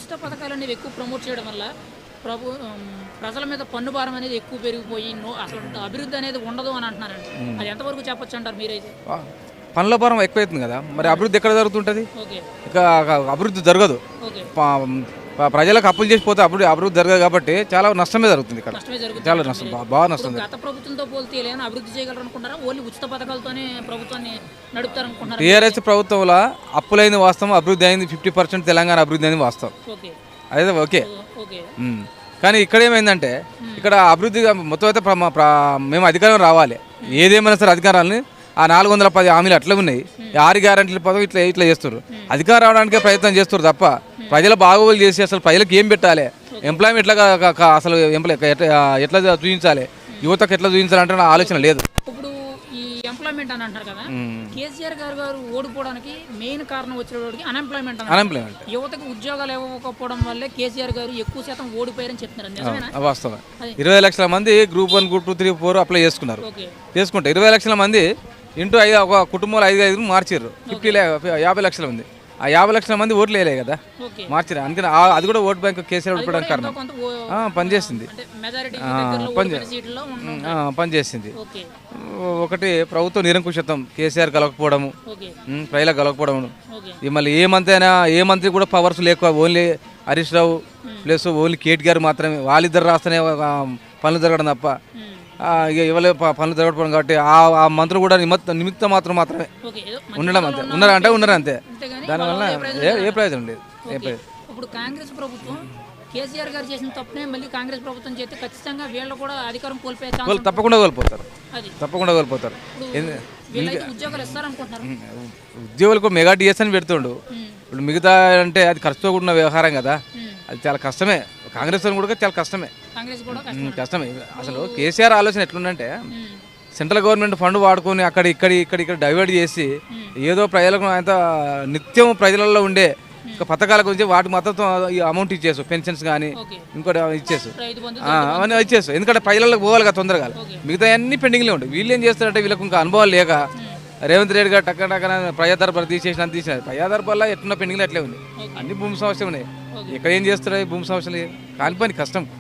ఉచిత పథకాలు అనేవి ఎక్కువ ప్రమోట్ చేయడం వల్ల ప్రజల మీద పన్ను భారం అనేది ఎక్కువ పెరిగిపోయి అసలు అభివృద్ధి అనేది ఉండదు అని అంటున్నారండి. అది ఎంతవరకు చెప్పొచ్చు అంటారు మీరైతే? పనుల భారం ఎక్కువైతుంది కదా, మరి అభివృద్ధి ఎక్కడ జరుగుతుంటుంది? ఓకే. ఇక అభివృద్ధి జరగదు. ఓకే. ప్రజలకు అప్పులు చేసిపోతే అభివృద్ధి జరగదు కాబట్టి చాలా నష్టమే జరుగుతుంది ఇక్కడ. నష్టమే జరుగుతుంది. చాలా నష్టం, బాగా నష్టం. గత ప్రభుత్వంతో పోలితే ఏమైనా అభివృద్ధి చేయగలరు అనుకుంటారా? ఓన్లీ ఉచిత పథకాలతోనే ప్రభుత్వాన్ని నడుపుతారనుకుంటారా? టీఆర్ఎస్ ప్రభుత్వంలో అప్పులైంది వాస్తవం, అభివృద్ధి అయింది 50%, తెలంగాణ అభివృద్ధి అయింది వాస్తవం. ఓకే. అదే ఓకే. ఓకే. కానీ ఇక్కడ ఏమైందంటే ఇక్కడ అభివృద్ధి మొత్తం అయితే మేము అధికారం రావాలి, ఏదేమైనా సరే అధికారాలని ఆ 410 హామీలు అట్లా ఉన్నాయి. 6 గ్యారెంటీల పదవి ఇట్లా చేస్తారు. అధికారం రావడానికే ప్రయత్నం చేస్తారు తప్ప ప్రజల బాగోగులు చేసి అసలు ప్రజలకు ఏం పెట్టాలి, ఎంప్లాయ్మెంట్ ఎట్లా అసలు ఎట్లా చూపించాలి, యువతకు ఎట్లా చూపించాలంటే నా ఆలోచన లేదు. ఇప్పుడు ఈ ఎంప్లాయ్మెంట్ అని అంటారు కదా, కేసీఆర్ గారు ఓడిపోవడానికి మెయిన్ కారణం వచ్చేటప్పటికి అన్ఎంప్లాయ్మెంట్. యువతకు ఉద్యోగాలు ఇవ్వకపోవడం వల్లే కేసీఆర్ గారు ఎక్కువ శాతం ఓడిపోయారని చెప్తున్నారు. వాస్తవం. 20 లక్షల మంది గ్రూప్ 1, గ్రూప్ 2, 3, 4 అప్లై చేసుకున్నారు. చేసుకుంటే 20 లక్షల మంది ఇంటూ ఒక కుటుంబంలో 5 మార్చారు. 50 లక్షల మంది, ఆ 50 లక్షల మంది ఓట్లు వేయలే కదా, మార్చారు. అందుకని అది కూడా ఓట్ బ్యాంక్ కేసీఆర్ ఓడిపోవడానికి కారణం. పనిచేసింది, పనిచేసింది. ఒకటి ప్రభుత్వం నిరంకుశత్వం, కేసీఆర్ కలగకపోవడము, ప్రజలకు కలగకపోవడం. మళ్ళీ ఏ మంత్రి కూడా పవర్స్ లేక only Harish Rao plus only KTR మాత్రమే, వాళ్ళిద్దరు రాస్తేనే పనులు జరగడం తప్ప ఇవ్వలే పనులు జరగకపోవడం. కాబట్టి ఆ మంత్రులు కూడా నిమిత్తం మాత్రమే ఉండడం అంతే, ఉన్నారు అంతే. దానివల్ల ఏ ప్రయోజనం లేదు. ఇప్పుడు కాంగ్రెస్ ప్రభుత్వం కేసీఆర్ గారు చేసిన తప్పునే మళ్ళీ కాంగ్రెస్ ప్రభుత్వం చేస్తే ఖచ్చితంగా వీళ్ళు కూడా అధికారం కోల్పోయే తప్పకుండా కోల్పోతారు. ఉద్యోగాలు ఇస్తారనుకుంటున్నారు. ఉద్యోగులకు మెగా డిఎస్ అని పెడుతుండు. ఇప్పుడు మిగతా అంటే అది ఖర్చుతో కూడిన వ్యవహారం కదా, అది చాలా కష్టమే. కాంగ్రెస్ కూడా చాలా కష్టమే. అసలు కేసీఆర్ ఆలోచన ఎట్లుందంటే సెంట్రల్ గవర్నమెంట్ ఫండ్ వాడుకొని అక్కడ ఇక్కడ డైవర్ట్ చేసి ఏదో ప్రజలకు అంత నిత్యం ప్రజలలో ఉండే పథకాల గురించి వాటికి మొత్తం అమౌంట్ ఇచ్చేసు, పెన్షన్స్ కానీ ఇంకోటి ఇచ్చేసు, అవన్నీ ఇచ్చేసు. ఎందుకంటే ప్రజలకు పోవాలి కదా తొందరగా. మిగతా అన్ని పెండింగ్లే ఉంటాయి. వీళ్ళు ఏం చేస్తారంటే వీళ్ళకి ఇంకా అనుభవాలు లేక రేవంత్ రెడ్డి గారు టక్కన ప్రజాదర్బార్ తీసేసిన ప్రజాదర్బార్లో ఎట్లున్న పెండింగ్లు అట్లే ఉంది. అన్ని భూమి సమస్యలు ఉన్నాయి. ఇక్కడ ఏం చేస్తారు భూమి సమస్యలు? కాని పని కష్టం.